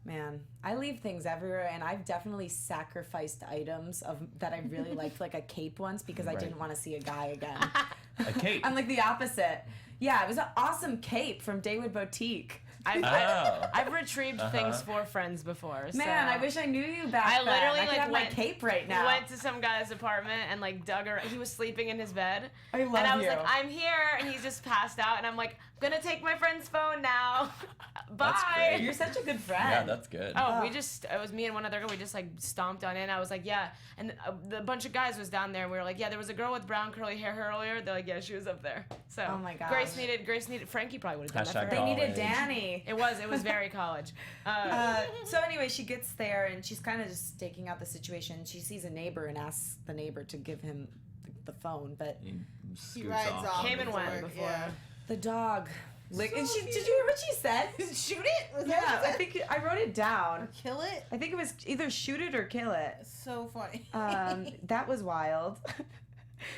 Man, I leave things everywhere, and I've definitely sacrificed items that I really liked, like a cape once, because I didn't want to see a guy again. A cape? I'm like the opposite. Yeah, it was an awesome cape from David Boutique. I've retrieved things for friends before. Man, so. I wish I knew you back then. Literally I could have my cape right now. Went to some guy's apartment and like dug around. He was sleeping in his bed. I love And I was you. like, I'm here, and he's just passed out, and I'm like, I'm gonna take my friend's phone now. Bye. That's great. You're such a good friend. Yeah, that's good. Oh, it was me and one other girl. We just like stomped on in. I was like, yeah. And the bunch of guys was down there. And we were like, yeah, there was a girl with brown curly hair earlier. They're like, yeah, she was up there. So Oh my gosh. Grace needed, Frankie probably would have done that Hashtag for her. They needed college. Dani. It was very college. So anyway, she gets there and she's kind of just staking out the situation. She sees a neighbor and asks the neighbor to give him the phone, but He He scoots rides off. Came and before, went before. Yeah. the dog. Did you hear what she said? Shoot it? Was that Yeah, what I you said? think I wrote it down. Kill it? I think it was either shoot it or kill it. So funny. That was wild.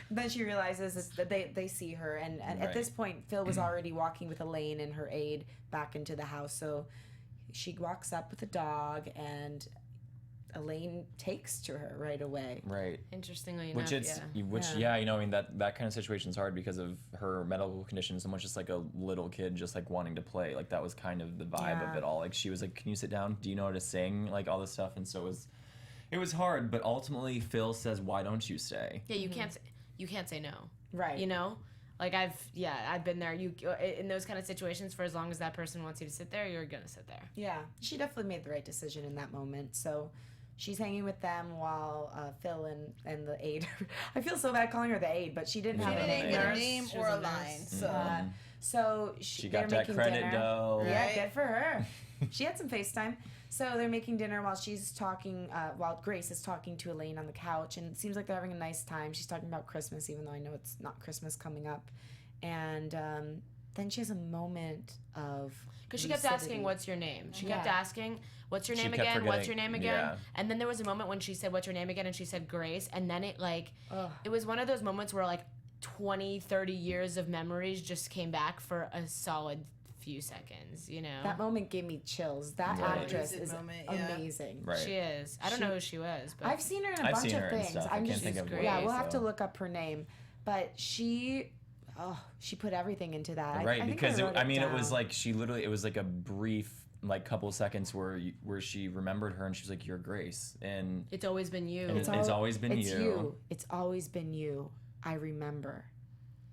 Then she realizes that they see her, and at Right. this point, Phil was already walking with Elaine and her aide back into the house. So she walks up with the dog, and Elaine takes to her right away. Right. Interestingly enough, Yeah, you know, I mean, that kind of situation's hard because of her medical condition. Someone's just like a little kid just like wanting to play. Like that was kind of the vibe of it all. Like she was like, "Can you sit down? Do you know how to sing?" Like all this stuff, and so it was hard. But ultimately, Phil says, "Why don't you stay?" Yeah, you can't say no. Right. You know? Like I've been there. You in those kind of situations, for as long as that person wants you to sit there, you're gonna sit there. Yeah, she definitely made the right decision in that moment. So she's hanging with them while Phil and the aide. I feel so bad calling her the aide, but she didn't have She a didn't name. get a nurse. name She or was a a nurse. line. So So She they're got that making credit dinner. dough. Yeah, Right. good for her. She had some FaceTime. So they're making dinner while she's talking, while Grace is talking to Elaine on the couch, and it seems like they're having a nice time. She's talking about Christmas, even though I know it's not Christmas coming up. And then she has a moment of Because she kept asking, "What's your name?" She kept Yeah. asking, "What's your She name kept again? What's your forgetting- name again?" yeah. And then there was a moment when she said, "What's your name again?" and she said Grace, and then it Ugh. it was one of those moments where like 20, 30 years of memories just came back for a solid few seconds, you know. That moment gave me chills. That Right. actress Lucid is moment, yeah. amazing. Right. She is. I don't know who she was, but I've seen her in a I've bunch seen her of in things. stuff. I I'm can't just think of great. yeah. what, We'll have to so. look up her name, but she put everything into that. Right, I think because wrote it was down. like it was like a brief like couple of seconds where she remembered her and she was like, "You're Grace," and it's always been you. It's always been it's you. It's always been you. I remember.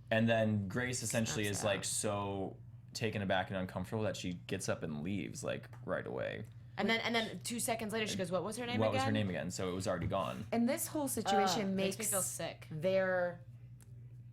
And then Grace essentially Snaps is out. like so taken aback and uncomfortable that she gets up and leaves like right away. And then 2 seconds later, she goes, "What was her name What again?" was her name again? So it was already gone. And this whole situation makes makes me feel sick. their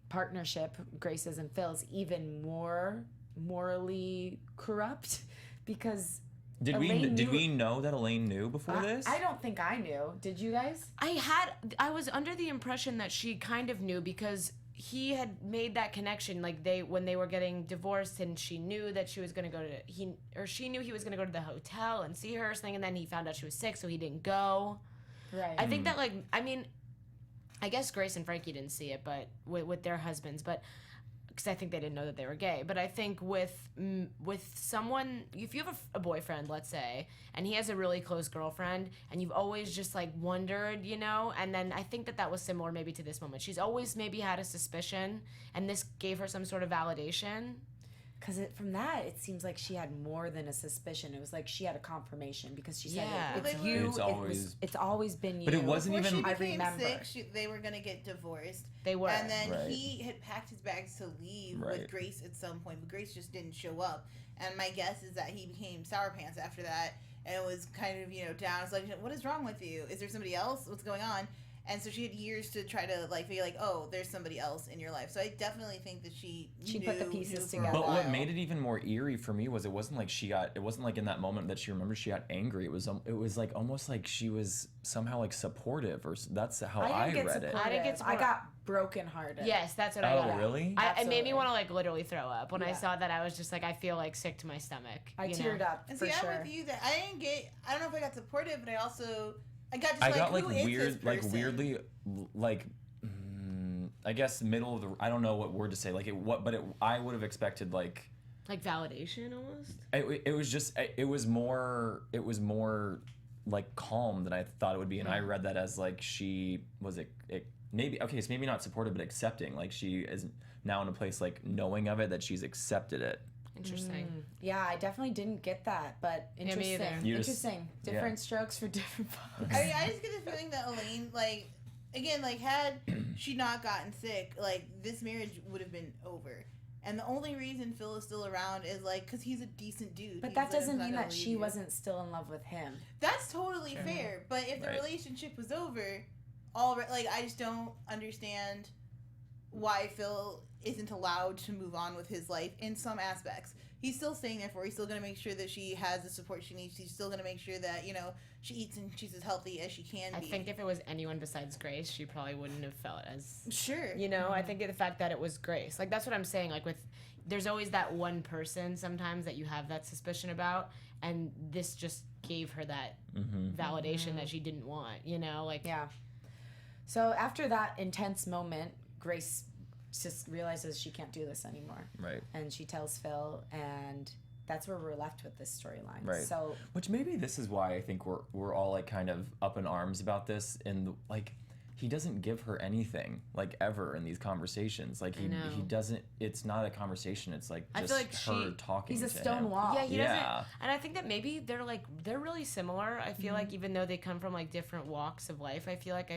partnership, Grace's and Phil's, even more morally corrupt because Did Elaine we know that Elaine knew before this? I don't think I knew. Did you guys? I was under the impression that she kind of knew because he had made that connection, like when they were getting divorced, and she knew that she was gonna go to she knew he was gonna go to the hotel and see her or something, and then he found out she was sick, so he didn't go. Right. I think that I guess Grace and Frankie didn't see it, but with their husbands, but because I think they didn't know that they were gay. But I think with someone, if you have a boyfriend, let's say, and he has a really close girlfriend, and you've always just like wondered, you know, and then I think that was similar maybe to this moment. She's always maybe had a suspicion, and this gave her some sort of validation. Because from that, it seems like she had more than a suspicion. It was like she had a confirmation because she said, Yeah. "It's Well, you. It's always been you." But it wasn't Before even. she I became remember. sick, they were gonna get divorced. They were. And then Right. he had packed his bags to leave Right. with Grace at some point, but Grace just didn't show up. And my guess is that he became sour pants after that, and was kind of down. It's like, what is wrong with you? Is there somebody else? What's going on? And so she had years to try to like feel like, oh, there's somebody else in your life. So I definitely think that she put the pieces knew for a together. But what while. made it even more eerie for me was it wasn't like in that moment that she remembered she got angry. It was like almost like she was somehow like supportive, or that's how I didn't get read it. supportive. I didn't get I support- got brokenhearted. Yes, that's what I Oh, got. really? It made Absolutely. me want to like literally throw up when I Yeah. saw that. I was just like, I feel like sick to my stomach. I you teared know? up And for see, sure. I'm with you that I don't know if I got supportive, but I got just I got who is weird, this like person? weirdly, like I guess middle of the. I don't know what word to say. Like I would have expected like. Like validation almost. It was more like calm than I thought it would be, and I read that as like she was maybe okay, it's maybe not supportive but accepting. Like she is now in a place like knowing of it, that she's accepted it. Interesting. Yeah, I definitely didn't get that, but me interesting. either. You just- Interesting. Different strokes for different folks. I mean, I just get the feeling that Elaine, like, again, like, had she not gotten sick, like, this marriage would have been over. And the only reason Phil is still around is, like, because he's a decent dude. But He's that like, doesn't "I'm not mean gonna that leave she you." wasn't still in love with him. That's totally fair. But if the Right. relationship was over, like, I just don't understand why Phil isn't allowed to move on with his life in some aspects. He's still staying there for her. He's still going to make sure that she has the support she needs. He's still going to make sure that, she eats and she's as healthy as she can be. I think if it was anyone besides Grace, she probably wouldn't have felt as. Sure. I think the fact that it was Grace, like that's what I'm saying. Like there's always that one person sometimes that you have that suspicion about, and this just gave her that validation that she didn't want. Yeah. So after that intense moment, Grace just realizes she can't do this anymore. Right. And she tells Phil, and that's where we're left with this storyline. Right. So Which maybe this is why I think we're all like kind of up in arms about this, and like he doesn't give her anything like ever in these conversations. Like he doesn't. It's not a conversation. It's like I just feel like her talking. he's a to stone him. wall. Yeah, he Yeah. doesn't. And I think that maybe they're really similar. I feel like even though they come from like different walks of life, I feel like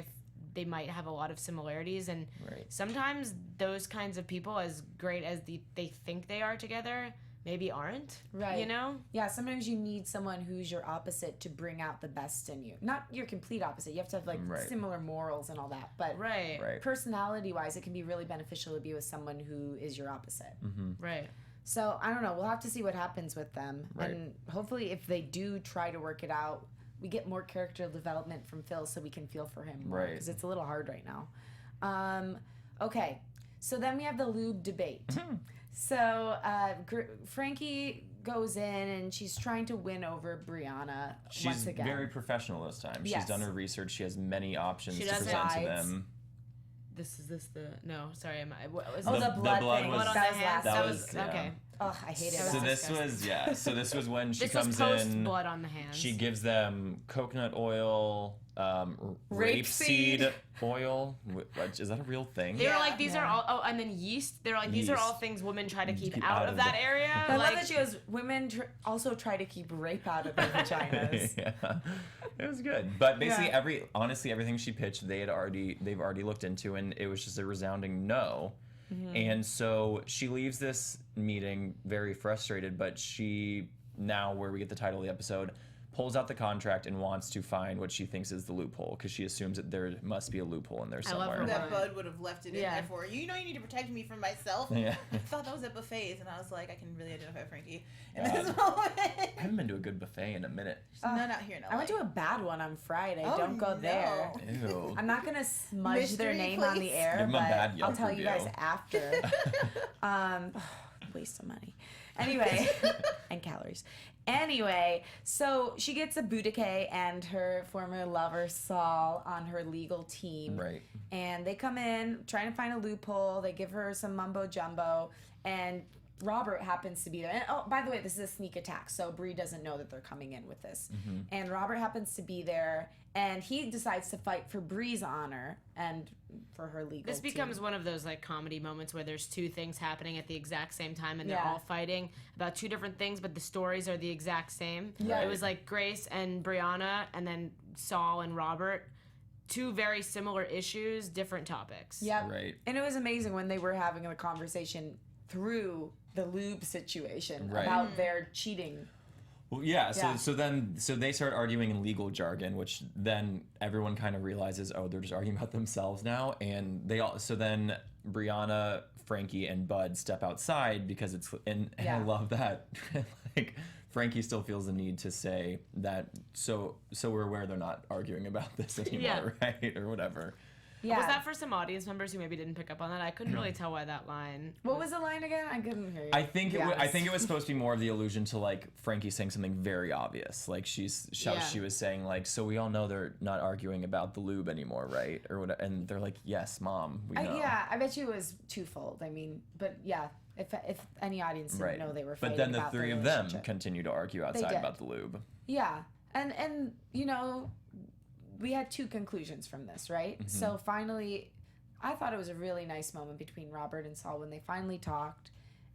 they might have a lot of similarities, and Right. sometimes those kinds of people, as great as they think they are together, maybe aren't. Right. Yeah, sometimes you need someone who's your opposite to bring out the best in you. Not your complete opposite. You have to have like Right. similar morals and all that. But Right. Right. personality wise, it can be really beneficial to be with someone who is your opposite. Right. So I don't know. We'll have to see what happens with them. Right. And hopefully if they do try to work it out, we get more character development from Phil so we can feel for him more. Right. Because it's a little hard right now. Okay. So then we have the lube debate. So Frankie goes in and she's trying to win over Brianna She's once again. very professional this time. Yes. She's done her research. She has many options She to doesn't- present to Sides. them. No, sorry. Am I? What was Oh, it? the blood blood thing. was- that was That last was week. yeah. okay. Oh, I hated So that. this was when she This was comes post in. blood on the hands. She gives them coconut oil, rapeseed oil. Is that a real thing? They were like, these Yeah. are all. Oh, and then yeast. They're like, these are all Yeast. things women try to keep Keep out of that area. I love Like, that she goes, women also try to keep rape out of their vaginas. Yeah, it was good. But basically, Yeah. honestly, everything she pitched, they've already looked into, and it was just a resounding no. And so she leaves this meeting very frustrated, but she, now where we get the title of the episode, pulls out the contract and wants to find what she thinks is the loophole, because she assumes that there must be a loophole in there I love somewhere. her. That Bud would have left it in Yeah. there for you. You know, you need to protect me from myself. Yeah. I thought that was at buffets, and I was like, I can really identify Frankie in this moment. I haven't been to a good buffet in a minute. There's none out here in LA. I went to a bad one on Friday. Oh, Don't go no. there. Ew. I'm not gonna smudge their Mystery name on the place. air, Give 'em a but bad I'll Yelp tell you guys review. after. Waste of money. Anyway, and calories. Anyway, so she gets a Boudica and her former lover Saul on her legal team. Right. And they come in trying to find a loophole. They give her some mumbo jumbo, and Robert happens to be there. And oh, by the way, this is a sneak attack, so Bree doesn't know that they're coming in with this. And Robert happens to be there, and he decides to fight for Bree's honor and for her legal this team. becomes one of those like comedy moments where there's two things happening at the exact same time, and they're Yeah. all fighting about two different things, but the stories are the exact same. Yeah. It was like Grace and Brianna, and then Saul and Robert. Two very similar issues, different topics. Yep. Right. And it was amazing when they were having a conversation through the lube situation Right. about their cheating. Well, yeah. Yeah. So they start arguing in legal jargon, which then everyone kind of realizes, oh, they're just arguing about themselves now, and so then Brianna, Frankie, and Bud step outside because it's and I Yeah. love that like Frankie still feels the need to say that so we're aware they're not arguing about this anymore, right, or whatever. Yeah. Was that for some audience members who maybe didn't pick up on that? I couldn't really tell why that line. What was the line again? I couldn't hear you. I think to be honest. it was supposed to be more of the allusion to like Frankie saying something very obvious, like she was saying like, so we all know they're not arguing about the lube anymore, right, or what? And they're like, yes, mom, we know. Yeah, I bet you it was twofold. I mean, but yeah, if any audience didn't Right. know they were fighting But then the about three their of them relationship. continue to argue outside did. about the lube. Yeah, and you know, we had two conclusions from this, right? Mm-hmm. So finally, I thought it was a really nice moment between Robert and Saul when they finally talked,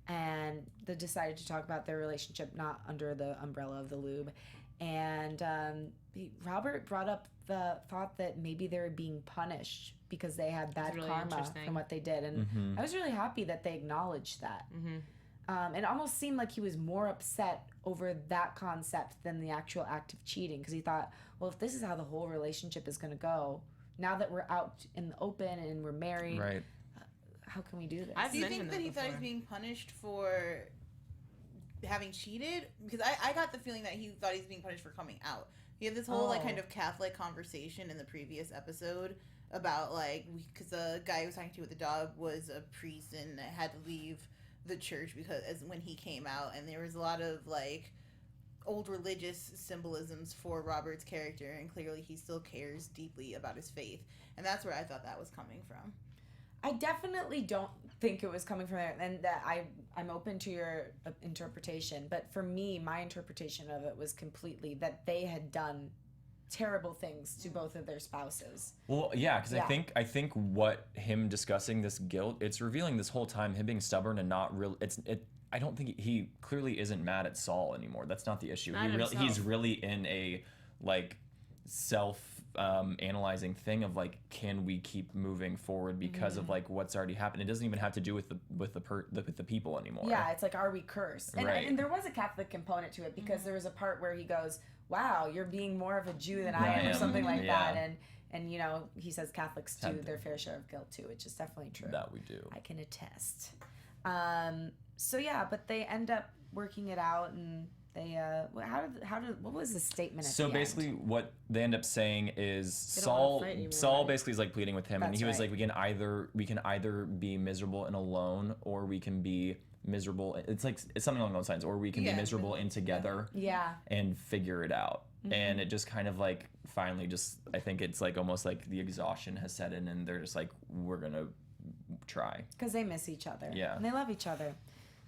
and they decided to talk about their relationship not under the umbrella of the lube. And Robert brought up the thought that maybe they were being punished because they had bad really karma interesting. from what they did, and Mm-hmm. I was really happy that they acknowledged that. It almost seemed like he was more upset over that concept than the actual act of cheating, because he thought, well, if this is how the whole relationship is going to go, now that we're out in the open and we're married, Right. how can we do this? I've Do you mentioned think that he thought he was before. being punished for having cheated? Because I got the feeling that he thought he was being punished for coming out. He had this whole like Oh. kind of Catholic conversation in the previous episode about like because the guy he was talking to with the dog was a priest and had to leave the church because when he came out, and there was a lot of like old religious symbolisms for Robert's character, and clearly he still cares deeply about his faith, and that's where I thought that was coming from. I definitely don't think it was coming from there, and that I'm open to your interpretation. But for me, my interpretation of it was completely that they had done terrible things to both of their spouses. Well, yeah, because Yeah. I think what him discussing this guilt, it's revealing this whole time him being stubborn and not real. I don't think he clearly isn't mad at Saul anymore. That's not the issue. Not He's himself. really in a like self analyzing thing of like, can we keep moving forward because of like what's already happened? It doesn't even have to do with the people anymore. Yeah, it's like, are we cursed? And, Right. and there was a Catholic component to it, because there was a part where he goes, wow, you're being more of a Jew than I am, or something like Yeah. that. And you know, he says Catholics do Had- their fair share of guilt too, which is definitely true. That we do. I can attest. So yeah, but they end up working it out, and they what was the statement at So the basically, end? what they end up saying is They don't wanna Saul. fight anymore, Saul right? basically is like pleading with him, and That's he was right. like, we can either be miserable and alone, or we can be miserable. It's something along those lines, or we can Yeah, be miserable and together Yeah. and figure it out. And it just kind of like finally just I think it's like almost like the exhaustion has set in, and they're just like, we're gonna try. Because they miss each other. Yeah. And they love each other.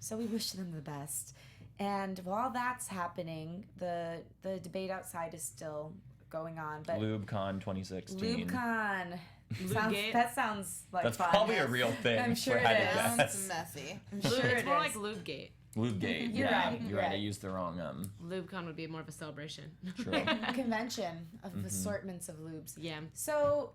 So we wish them the best. And while that's happening, the debate outside is still going on. But LubeCon 2016. LubeCon. Lubegate? That sounds like That's fun. probably a real thing. I'm sure if I had it to is. guess. Sounds messy. I'm sure It's it more is. like Lubegate. Lubegate. You're yeah, right, you're you're right. I right. used the wrong LubeCon would be more of a celebration. True. Convention of assortments of lubes. Yeah. So,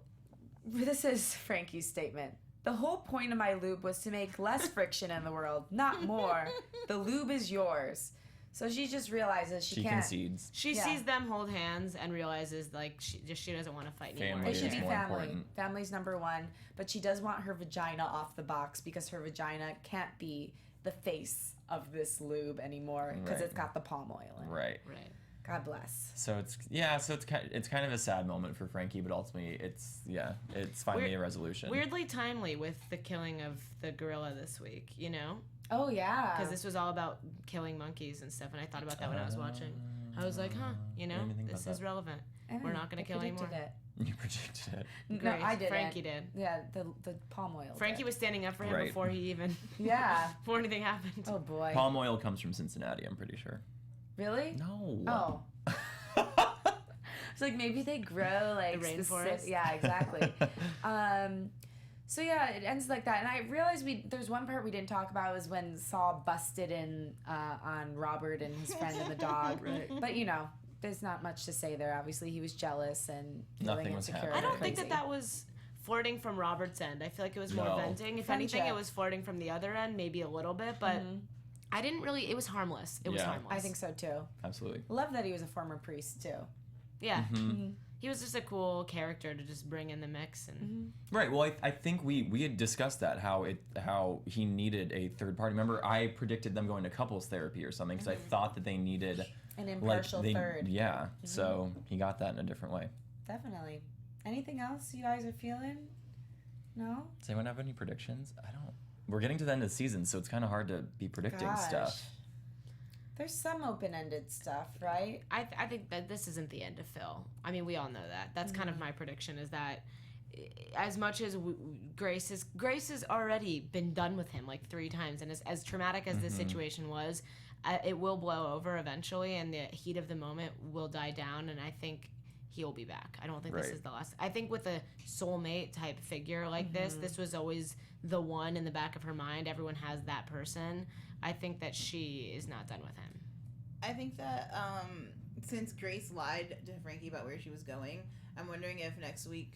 this is Frankie's statement. The whole point of my lube was to make less friction in the world, not more. The lube is yours. So she just realizes she can't. concedes. She Yeah. sees them hold hands and realizes like she doesn't want to fight anymore. Family It should is be more family. important. Family's number one. But she does want her vagina off the box because her vagina can't be the face of this lube anymore because Right. it's got the palm oil in it. Right. Right. God bless. So it's kind of a sad moment for Frankie, but ultimately it's finally a resolution. Weirdly timely with the killing of the gorilla this week, you know? Oh, yeah. Because this was all about killing monkeys and stuff, and I thought about that when I was watching. I was like, you know, didn't think this about is that. relevant. And We're not gonna I kill predicted anymore. It. You predicted it. No, Grace, I didn't. Frankie did. Yeah, the palm oil. Frankie did. was standing up for him Right. before he even Yeah. before anything happened. Oh, boy. Palm oil comes from Cincinnati, I'm pretty sure. Really? No. Oh. It's like maybe they grow like The rainforest? Yeah, exactly. So yeah, it ends like that, and I realized there's one part we didn't talk about was when Saul busted in on Robert and his friend and the dog. Right. But you know, there's not much to say there. Obviously, he was jealous and feeling Nothing was insecure. happening. I don't and think crazy. that was flirting from Robert's end. I feel like it was more No. venting. If Friendship. anything, it was flirting from the other end, maybe a little bit, but I didn't really. It was harmless. It was Yeah. harmless. I think so too. Absolutely. Love that he was a former priest too. Yeah. Mm-hmm. He was just a cool character to just bring in the mix and Right. Well, I think we had discussed that how he needed a third party. Remember, I predicted them going to couples therapy or something because I thought that they needed An impartial third. Yeah. So he got that in a different way. Definitely. Anything else you guys are feeling? No? Does anyone have any predictions? I don't. We're getting to the end of the season, so it's kind of hard to be predicting stuff. There's some open-ended stuff, right? I think that this isn't the end of Phil. I mean, we all know that. That's kind of my prediction is that as much as Grace has already been done with him like 3 times, and as traumatic as this situation was, it will blow over eventually, and the heat of the moment will die down, and I think he'll be back. I don't think this Right. is the last. I think with a soulmate type figure like this was always the one in the back of her mind. Everyone has that person. I think that she is not done with him. I think that since Grace lied to Frankie about where she was going, I'm wondering if next week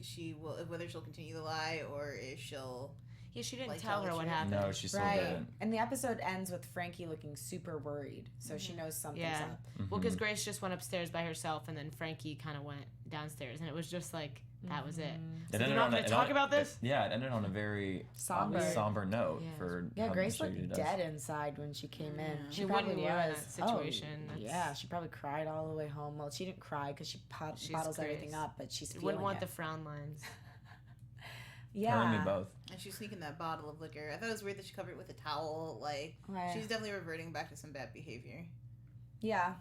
whether she'll continue the lie or if she'll. Yeah, she didn't Like, tell tell her the what truth. happened. No, she still Right. didn't. And the episode ends with Frankie looking super worried. So she knows something's Yeah. up. Well, because Grace just went upstairs by herself, and then Frankie kind of went downstairs, and it was just like that was it. It So they're ended not on going a- to talk about this. Yeah, it ended on a very Somber. note Yeah. for Yeah, how Grace the show looked usually does. dead inside when she came in. She She wouldn't probably you in that was. situation. Oh, That's- yeah, she probably cried all the way home. Well, she didn't cry because she She's bottles Grace. everything up, but she's feeling Wouldn't want it. the frown lines. Yeah. Her and me both. And she's sneaking that bottle of liquor. I thought it was weird that she covered it with a towel. Like, Right. she's definitely reverting back to some bad behavior. Yeah.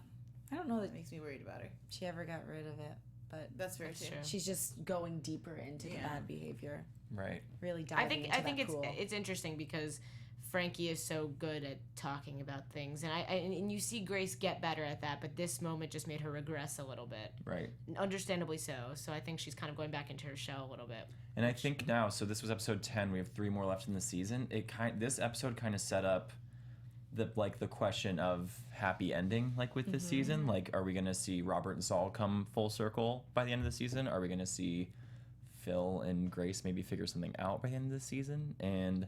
I don't know that That makes me worried about her. she ever got rid of it, but That's very That's true. true. she's just going deeper into the Yeah. bad behavior. Right. Really diving into I think that pool. it's interesting because Frankie is so good at talking about things, and and you see Grace get better at that, but this moment just made her regress a little bit, Right. understandably so. So I think she's kind of going back into her shell a little bit. And I think now, so this was episode 10. We have 3 more left in the season. This episode kind of set up the question of happy ending, like with this season. Like, are we gonna see Robert and Saul come full circle by the end of the season? Are we gonna see Phil and Grace maybe figure something out by the end of the season? And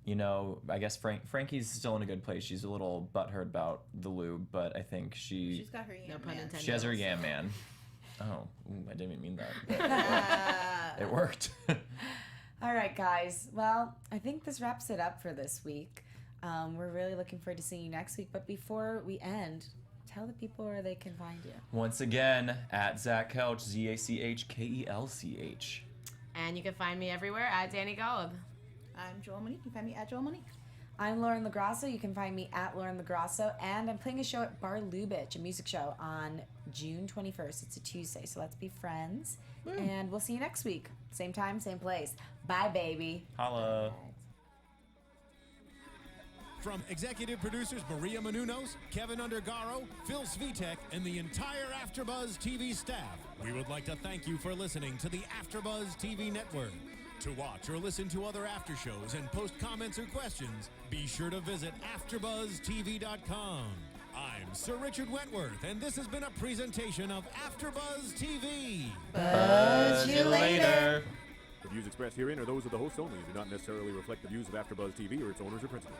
you know, I guess Frankie's still in a good place. She's a little butthurt about the lube, but I think She's got her yam pun man. intended. she has her yam man. Oh, I didn't even mean that. But it worked. All right, guys. Well, I think this wraps it up for this week. We're really looking forward to seeing you next week. But before we end, tell the people where they can find you. Once again, at Zach Kelch, ZACHKELCH. And you can find me everywhere at Dani Golub. I'm Joelle Monique. You can find me at Joelle Monique. I'm Lauren Lograsso. You can find me at Lauren Lograsso. And I'm playing a show at Bar Lubitsch, a music show, on June 21st. It's a Tuesday, so let's be friends. And we'll see you next week. Same time, same place. Bye, baby. Holla. From executive producers Maria Menounos, Kevin Undergaro, Phil Svitek, and the entire AfterBuzz TV staff, we would like to thank you for listening to the AfterBuzz TV network. To watch or listen to other after shows and post comments or questions, be sure to visit AfterBuzzTV.com. I'm Sir Richard Wentworth, and this has been a presentation of AfterBuzz TV. Buzz you later. The views expressed herein are those of the hosts only and do not necessarily reflect the views of AfterBuzz TV or its owners or principals.